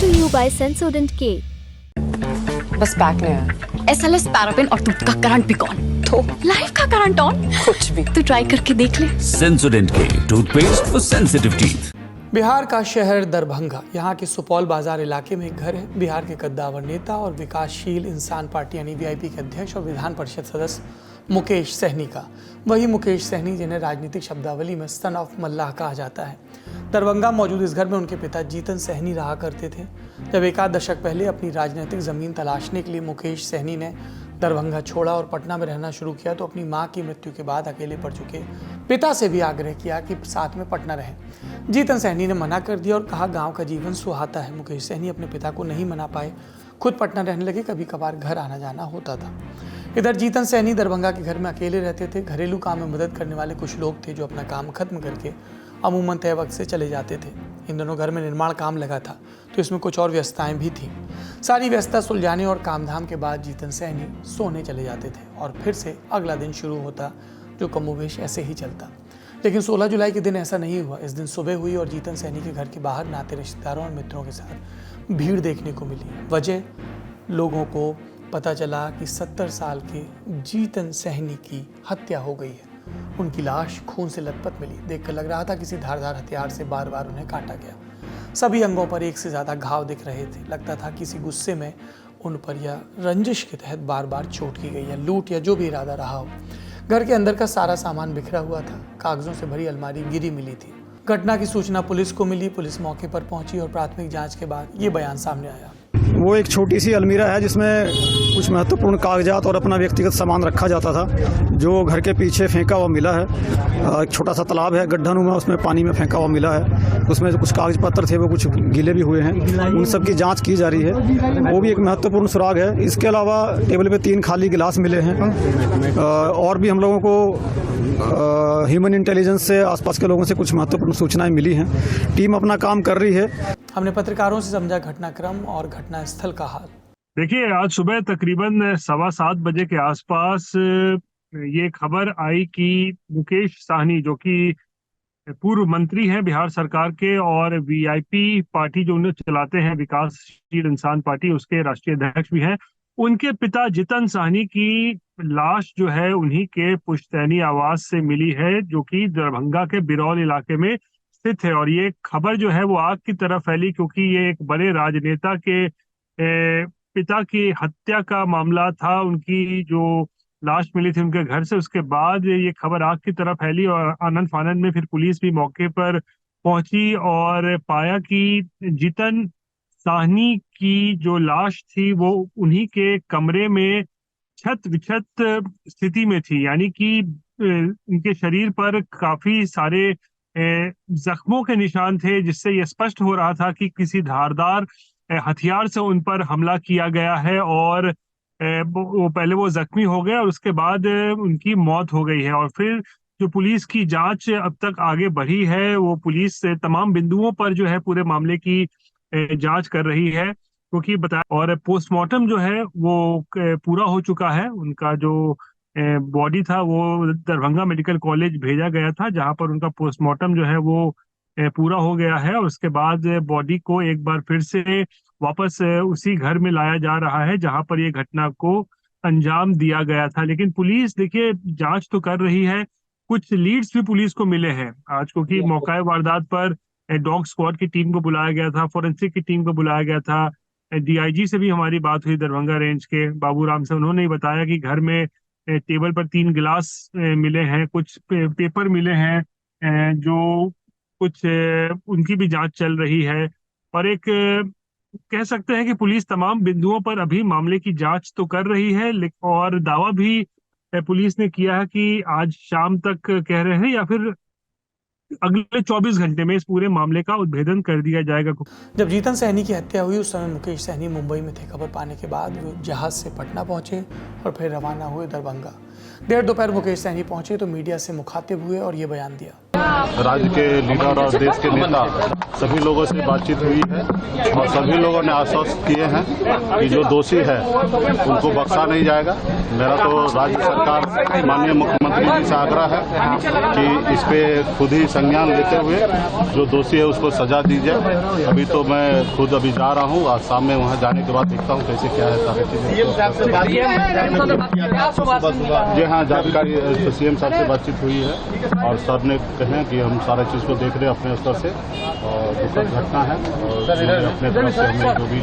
to you by Sensodyne K. बस pack नहीं है। SLS पैराफिन और दूध का करंट भी कौन? तो लाइफ का करंट ऑन? कुछ भी। तो ट्राई करके देख ले। Sensodyne K toothpaste for sensitive teeth. Bihar का शहर दरभंगा, यहाँ के सुपौल बाजार इलाके में एक घर है। बिहार के कद्दावर नेता और विकासशील इंसान पार्टी यानी वीआईपी के अध्यक्ष और विधान परिषद सदस्य मुकेश सहनी का। वही मुकेश सहनी जिन्हें राजनीतिक शब्दावली में सन ऑफ मल्लाह कहा जाता है। दरभंगा मौजूद इस घर में उनके पिता जीतन सहनी रहा करते थे। जब एक आध दशक पहले अपनी राजनीतिक ज़मीन तलाशने के लिए मुकेश सहनी ने दरभंगा छोड़ा और पटना में रहना शुरू किया तो अपनी मां की मृत्यु के बाद अकेले पड़ चुके पिता से भी आग्रह किया कि साथ में पटना रहें। जीतन सहनी ने मना कर दिया और कहा गांव का जीवन सुहाता है। मुकेश सहनी अपने पिता को नहीं मना पाए, खुद पटना रहने लगे। कभी कभार घर आना जाना होता था। इधर जीतन सहनी दरभंगा के घर में अकेले रहते थे। घरेलू काम में मदद करने वाले कुछ लोग थे जो अपना काम खत्म करके अमूमन तय वक्त से चले जाते थे। इन दोनों घर में निर्माण काम लगा था तो इसमें कुछ और व्यस्तताएं भी थीं। सारी व्यस्तता सुलझाने और कामधाम के बाद जीतन सहनी सोने चले जाते थे और फिर से अगला दिन शुरू होता, जो कमोवेश ऐसे ही चलता। लेकिन 16 जुलाई के दिन ऐसा नहीं हुआ। इस दिन सुबह हुई और जीतन सहनी के घर के बाहर नाते रिश्तेदारों और मित्रों के साथ भीड़ देखने को मिली। वजह, लोगों को पता चला कि 70 साल के जीतन सहनी की हत्या हो गई है। उनकी लाश खून से लथपथ मिली। देखकर लग रहा था किसी धारदार हथियार से बार बार उन्हें काटा गया। सभी अंगों पर एक से ज़्यादा घाव दिख रहे थे। लगता था किसी गुस्से में उन पर या रंजिश के तहत बार बार चोट की गई, या लूट, या जो भी इरादा रहा हो। घर के अंदर का सारा सामान बिखरा हुआ था। कागजों से भरी अलमारी गिरी मिली थी। घटना की सूचना पुलिस को मिली। पुलिस मौके पर पहुंची और प्राथमिक जांच के बाद ये बयान सामने आया। वो एक छोटी सी अलमीरा है जिसमें कुछ महत्वपूर्ण कागजात और अपना व्यक्तिगत सामान रखा जाता था, जो घर के पीछे फेंका हुआ मिला है। एक छोटा सा तालाब है गड्ढानुमा, उसमें पानी में फेंका हुआ मिला है। उसमें जो कुछ कागज पत्र थे वो कुछ गीले भी हुए हैं। उन सब की जांच की जा रही है। वो भी एक महत्वपूर्ण सुराग है। इसके अलावा टेबल पे 3 खाली गिलास मिले हैं। और भी हम लोगों को ह्यूमन इंटेलिजेंस से आसपास के लोगों से कुछ महत्वपूर्ण सूचनाएं मिली हैं। टीम अपना काम कर रही है। हमने पत्रकारों से समझा घटनाक्रम और घटनास्थल का हाल। देखिए, आज सुबह तकरीबन 7:15 बजे के आसपास ये खबर आई कि मुकेश सहनी, जो कि पूर्व मंत्री हैं बिहार सरकार के और वीआईपी पार्टी जो उन्हें चलाते हैं, विकासशील इंसान पार्टी, उसके राष्ट्रीय अध्यक्ष भी हैं, उनके पिता जीतन सहनी की लाश जो है उन्हीं के पुश्तैनी आवास से मिली है, जो कि दरभंगा के बिरौल इलाके में स्थित है। और ये खबर जो है वो आग की तरह फैली, क्योंकि ये एक बड़े राजनेता के पिता की हत्या का मामला था। उनकी जो लाश मिली थी उनके घर से, उसके बाद ये खबर आग की तरह फैली और आनंद फानंद में फिर पुलिस भी मौके पर पहुंची और पाया कि जीतन सहनी की जो लाश थी वो उन्हीं के कमरे में छत विछत स्थिति में थी। यानी कि उनके शरीर पर काफी सारे जख्मों के निशान थे, जिससे ये स्पष्ट हो रहा था कि किसी धारदार हथियार से उन पर हमला किया गया है और वो पहले वो जख्मी हो गए और उसके बाद उनकी मौत हो गई है। और फिर जो पुलिस की जांच अब तक आगे बढ़ी है, वो पुलिस तमाम बिंदुओं पर जो है पूरे मामले की जांच कर रही है, क्योंकि बताया। और पोस्टमार्टम जो है वो पूरा हो चुका है। उनका जो बॉडी था वो दरभंगा मेडिकल कॉलेज भेजा गया था, जहां पर उनका पोस्टमार्टम जो है वो पूरा हो गया है। और उसके बाद बॉडी को एक बार फिर से वापस उसी घर में लाया जा रहा है जहां पर ये घटना को अंजाम दिया गया था। लेकिन पुलिस, देखिए, जांच तो कर रही है। कुछ लीड्स भी पुलिस को मिले हैं आज, क्योंकि मौका वारदात पर डॉग स्क्वाड की टीम को बुलाया गया था, फोरेंसिक की टीम को बुलाया गया था। डीआईजी से भी हमारी बात हुई दरभंगा रेंज के बाबूराम से। उन्होंने बताया कि घर में टेबल पर 3 गिलास मिले हैं, कुछ पेपर मिले हैं, जो कुछ उनकी भी जांच चल रही है। और एक कह सकते हैं कि पुलिस तमाम बिंदुओं पर अभी मामले की जांच तो कर रही है, और दावा भी पुलिस ने किया है कि आज शाम तक कह रहे हैं या फिर अगले 24 घंटे में इस पूरे मामले का उद्भेदन कर दिया जाएगा। जब जीतन सहनी की हत्या हुई उस समय मुकेश सहनी मुंबई में थे। खबर पाने के बाद वो जहाज से पटना पहुंचे और फिर रवाना हुए दरभंगा। देर दोपहर मुकेश सहनी पहुंचे तो मीडिया से मुखातिब हुए और ये बयान दिया। राज्य के लीडर और देश के नेता सभी लोगों से बातचीत हुई है और सभी लोगों ने आश्वस्त किए हैं कि जो दोषी है उनको बख्शा नहीं जाएगा। मेरा तो राज्य सरकार माननीय मुख्यमंत्री जी से आग्रह है कि इस पे खुद ही संज्ञान लेते हुए जो दोषी है उसको सजा दी जाए। अभी तो मैं खुद अभी जा रहा हूँ और शाम में वहाँ जाने के बाद देखता हूँ कैसे क्या है सारी चीजें। जी हाँ, जानकारी सीएम साहब से बातचीत हुई है और सर ने कहे कि हम सारा चीज को देख रहे हैं अपने स्तर से और दुखद घटना है और अपने तरफ से हमने जो भी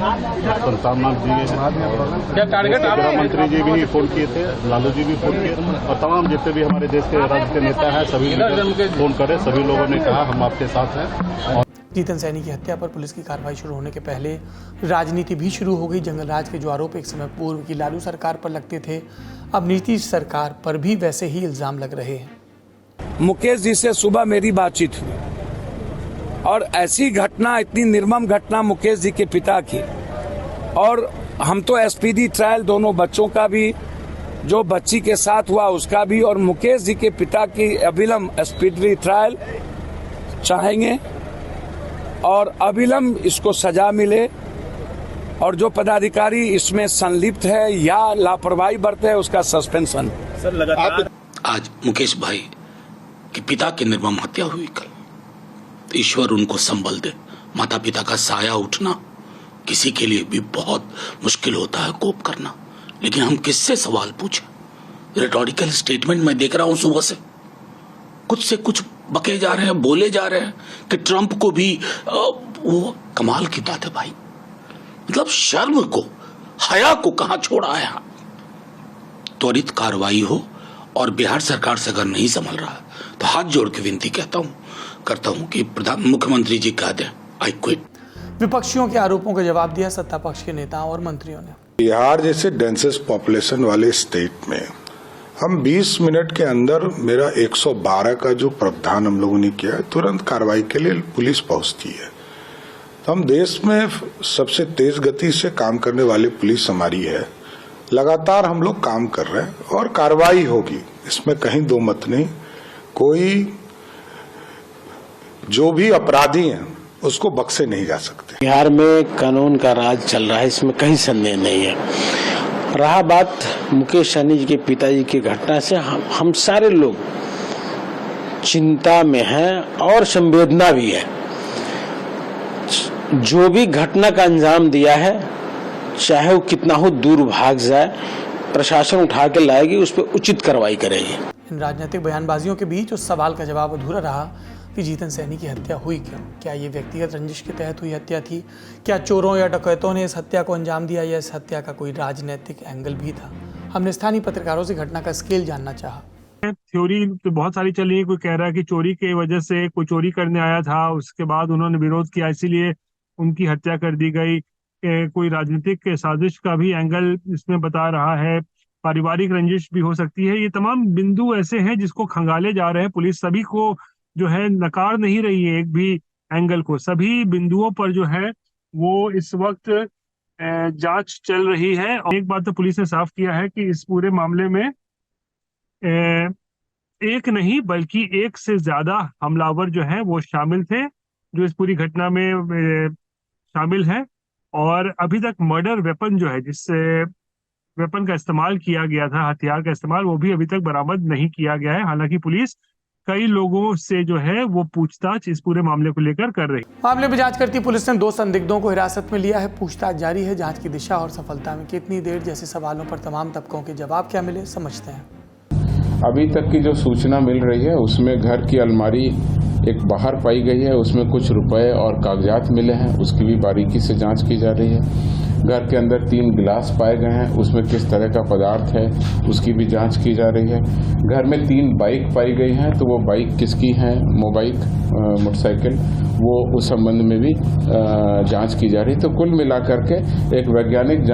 संसाधन दिए हैं। गृह मंत्री जी भी फोन किए थे, लालू जी भी फोन किए और तमाम जितने भी हमारे देश के राज्य के नेता हैं सभी फोन करे। सभी लोगों ने कहा हम आपके साथ हैं। जीतन सैनी की हत्या पर पुलिस की कार्रवाई शुरू होने के पहले राजनीति भी शुरू हो गई। जंगल राज के जो आरोप एक समय पूर्व की लालू सरकार पर लगते थे, अब नीतीश सरकार पर भी वैसे ही इल्जाम लग रहे हैं। मुकेश जी से सुबह मेरी बातचीत हुई और ऐसी घटना, इतनी निर्मम घटना मुकेश जी के पिता की, और हम तो एसपीडी ट्रायल दोनों बच्चों का भी, जो बच्ची के साथ हुआ उसका भी, और मुकेश जी के पिता की अविलंब एसपीडी ट्रायल चाहेंगे और अविलंब इसको सजा मिले और जो पदाधिकारी इसमें संलिप्त है या लापरवाही बरते है उसका सस्पेंशन। आज मुकेश भाई के पिता की निर्मम हत्या हुई कल, तो ईश्वर उनको संबल दे। माता पिता का साया उठना किसी के लिए भी बहुत मुश्किल होता है कोप करना, लेकिन हम किससे सवाल पूछें? रिटोरिकल स्टेटमेंट मैं देख रहा हूं सुबह से, कुछ से कुछ बके जा रहे हैं, बोले जा रहे हैं कि ट्रंप को भी वो कमाल की बात है भाई। मतलब शर्म को, हया को कहां छोड़ा है। त्वरित कार्रवाई हो और बिहार सरकार से अगर नहीं संभल रहा है तो हाथ जोड़ के विनती करता हूं कि मुख्यमंत्री जी कह दें आई क्विट। विपक्षियों के आरोपों का जवाब दिया सत्ता पक्ष के नेताओं और मंत्रियों ने। बिहार जैसे डेंसेस्ट पॉपुलेशन वाले स्टेट में हम 20 मिनट के अंदर मेरा 112 का जो प्रावधान हम लोगों ने किया है, तुरंत कार्रवाई के लिए पुलिस पहुंचती है। तो हम देश में सबसे तेज गति से काम करने वाली पुलिस हमारी है। लगातार हम लोग काम कर रहे हैं और कार्रवाई होगी, इसमें कहीं दो मत नहीं। कोई जो भी अपराधी हैं उसको बख्शे नहीं जा सकते। बिहार में कानून का राज चल रहा है, इसमें कहीं संदेह नहीं है। रहा बात मुकेश सहनी जी के पिताजी की घटना से, हम सारे लोग चिंता में हैं और संवेदना भी है। जो भी घटना का अंजाम दिया है, चाहे वो कितना हो दूर भाग जाए, प्रशासन उठा के लाएगी, उस पर उचित कार्रवाई करेगी। इन राजनीतिक बयानबाजियों के बीच उस सवाल का जवाब अधूरा रहा कि जीतन सैनी की हत्या हुई क्यों? क्या ये व्यक्तिगत रंजिश के तहत हुई हत्या थी? क्या चोरों या डकैतों ने इस हत्या को अंजाम दिया या इस हत्या का कोई राजनीतिक एंगल भी था? हमने स्थानीय पत्रकारों से घटना का स्केल जानना चाहा। थ्योरी तो बहुत सारी चल रही है। कोई कह रहा है कि चोरी की वजह से कोई चोरी करने आया था, उसके बाद उन्होंने विरोध किया इसीलिए उनकी हत्या कर दी गई। कोई राजनीतिक साजिश का भी एंगल इसमें बता रहा है, पारिवारिक रंजिश भी हो सकती है। ये तमाम बिंदु ऐसे हैं जिसको खंगाले जा रहे हैं। पुलिस सभी को जो है नकार नहीं रही है एक भी एंगल को। सभी बिंदुओं पर जो है वो इस वक्त जांच चल रही है। और एक बात तो पुलिस ने साफ किया है कि इस पूरे मामले में एक नहीं बल्कि एक से ज्यादा हमलावर जो है वो शामिल थे, जो इस पूरी घटना में शामिल है। और अभी तक मर्डर वेपन जो है, जिससे वेपन का इस्तेमाल किया गया था, हथियार का इस्तेमाल, वो भी अभी तक बरामद नहीं किया गया है। हालांकि पुलिस कई लोगों से जो है वो पूछताछ इस पूरे मामले को लेकर कर रही। मामले में जांच करती पुलिस ने 2 संदिग्धों को हिरासत में लिया है। पूछताछ जारी है। जांच की दिशा और सफलता में कितनी देर जैसे सवालों पर तमाम तबकों के जवाब क्या मिले, समझते हैं। अभी तक की जो सूचना मिल रही है उसमें घर की अलमारी एक बाहर पाई गई है, उसमें कुछ रुपए और कागजात मिले हैं, उसकी भी बारीकी से जांच की जा रही है। घर के अंदर 3 गिलास पाए गए हैं, उसमें किस तरह का पदार्थ है उसकी भी जांच की जा रही है। घर में 3 बाइक पाई गई हैं, तो वो बाइक किसकी हैं, मोटरसाइकिल, वो उस संबंध में भी जांच की जा रही है। तो कुल मिलाकर के एक वैज्ञानिक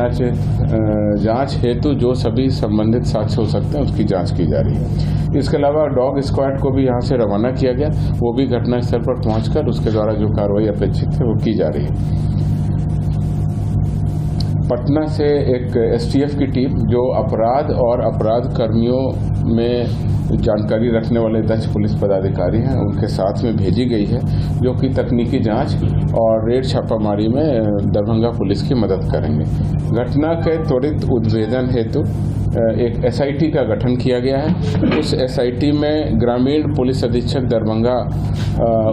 जांच हेतु जो सभी संबंधित साक्ष्य हो सकते हैं उसकी जांच की जा रही है। इसके अलावा डॉग स्क्वाड को भी यहाँ से रवाना किया गया, वो भी घटनास्थल पर पहुंचकर उसके द्वारा जो कार्रवाई अपेक्षित है वो की जा रही है। पटना से एक एसटीएफ की टीम जो अपराध और अपराध कर्मियों में जानकारी रखने वाले दक्ष पुलिस पदाधिकारी हैं उनके साथ में भेजी गई है, जो कि तकनीकी जांच और रेड छापामारी में दरभंगा पुलिस की मदद करेंगे। घटना के त्वरित उद्भेदन हेतु एक एसआईटी का गठन किया गया है। उस एसआईटी में ग्रामीण पुलिस अधीक्षक दरभंगा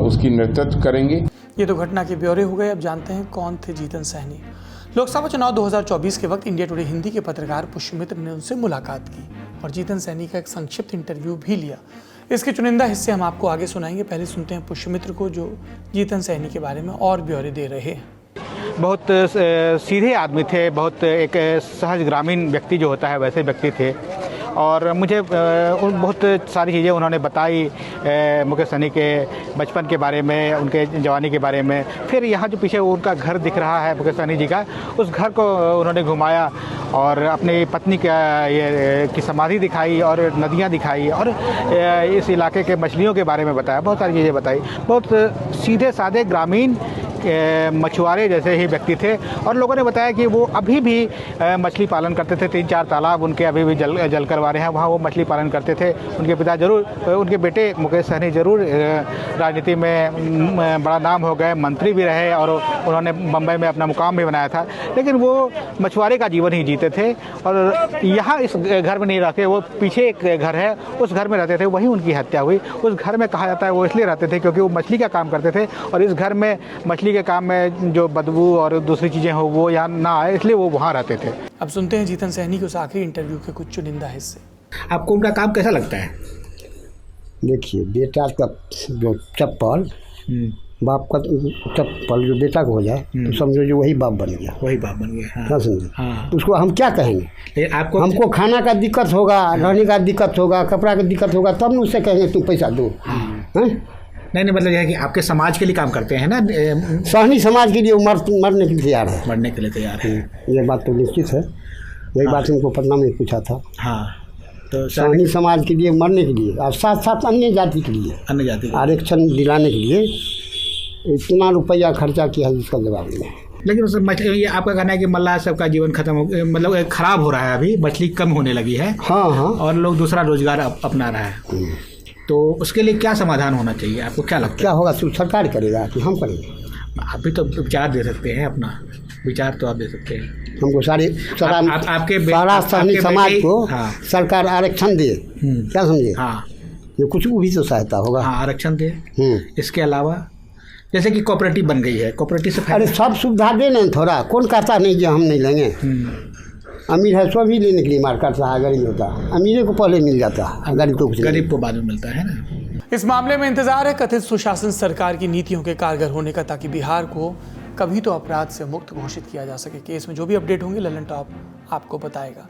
उसकी नेतृत्व करेंगे। ये तो घटना के ब्यौरे हो गए। अब जानते हैं कौन थे जीतन सहनी। लोकसभा चुनाव 2024 के वक्त इंडिया टुडे हिंदी के पत्रकार पुष्यमित्र ने उनसे मुलाकात की और जीतन सहनी का एक संक्षिप्त इंटरव्यू भी लिया। इसके चुनिंदा हिस्से हम आपको आगे सुनाएंगे। पहले सुनते हैं पुष्यमित्र को, जो जीतन सहनी के बारे में और ब्यौरे दे रहे हैं। बहुत सीधे आदमी थे, बहुत एक सहज ग्रामीण व्यक्ति जो होता है वैसे व्यक्ति थे और मुझे बहुत सारी चीज़ें उन्होंने बताई मुकेश सहनी के बचपन के बारे में, उनके जवानी के बारे में। फिर यहाँ जो पीछे उनका घर दिख रहा है मुकेश सहनी जी का, उस घर को उन्होंने घुमाया और अपनी पत्नी की समाधि दिखाई और नदियाँ दिखाई और इस इलाके के मछलियों के बारे में बताया, बहुत सारी चीज़ें बताई। बहुत सीधे साधे ग्रामीण मछुआरे जैसे ही व्यक्ति थे और लोगों ने बताया कि वो अभी भी मछली पालन करते थे। 3-4 तालाब उनके अभी भी जल करवा रहे हैं, वहाँ वो मछली पालन करते थे। उनके पिता जरूर, उनके बेटे मुकेश सहनी जरूर राजनीति में बड़ा नाम हो गए, मंत्री भी रहे और उन्होंने बम्बई में अपना मुकाम भी बनाया था, लेकिन वो मछुआरे का जीवन ही जीते थे और यहाँ इस घर में नहीं रहते। वो पीछे एक घर है, उस घर में रहते थे, वहीं उनकी हत्या हुई। उस घर में कहा जाता है वो इसलिए रहते थे क्योंकि वो मछली का काम करते थे और इस घर में मछली के काम में जो बदबू और दूसरी चीजें हो वो यहाँ ना आए, इसलिए वो वहाँ रहते थे। अब सुनते हैं जीतन सहनी के उस आखिरी इंटरव्यू के कुछ चुनिंदा हिस्से। आपको उनका काम कैसा लगता है? देखिए, बेटा का जो चप्पल, बाप का चप्पल जो बेटा को हो जाए तो समझो जो वही बाप बन गया। वही बाप बन गया। क्या समझे? उसको हम क्या कहेंगे? लेकिन आपको हमको खाना का दिक्कत होगा, रहने का दिक्कत होगा, कपड़ा का दिक्कत होगा, तब न उससे कहेंगे तुम पैसा दो। नहीं, मतलब यह है कि आपके समाज के लिए काम करते हैं ना। सहनी समाज के लिए मरने के लिए तैयार है। मरने के लिए तैयार है, ये बात तो निश्चित है। यही बात उनको पटना में पूछा था। हाँ, तो सहनी समाज के लिए मरने के लिए और साथ साथ अन्य जाति के लिए, अन्य जाति आरक्षण दिलाने के लिए इतना रुपया खर्चा किया है जिसका जवाब नहीं है। लेकिन उस ये आपका कहना है कि मल्लाह सबका जीवन खत्म हो, मतलब खराब हो रहा है, अभी मछली कम होने लगी है। हाँ हाँ, और लोग दूसरा रोजगार अपना रहा है, तो उसके लिए क्या समाधान होना चाहिए? आपको क्या लगता है? क्या होगा? सरकार करेगा कि हम करेंगे? आप भी तो विचार दे सकते हैं, अपना विचार तो आप दे सकते हैं। हमको आपके सहनी समाज को सरकार आरक्षण दे, क्या समझे? हाँ, ये कुछ भी तो सहायता होगा। हाँ, आरक्षण दे। इसके अलावा जैसे कि कोऑपरेटिव बन गई है, कोऑपरेटिव से अरे सब सुविधा दे ना थोड़ा। कौन कहता नहीं कि हम नहीं लेंगे? अमीर है सो भी लेने के लिए मार करता है, गरीब होता अमीर को पहले मिल जाता है, गरीब को बाद में मिलता है ना। इस मामले में इंतजार है कथित सुशासन सरकार की नीतियों के कारगर होने का, ताकि बिहार को कभी तो अपराध से मुक्त घोषित किया जा सके। केस में जो भी अपडेट होंगे ललन टॉप आपको बताएगा।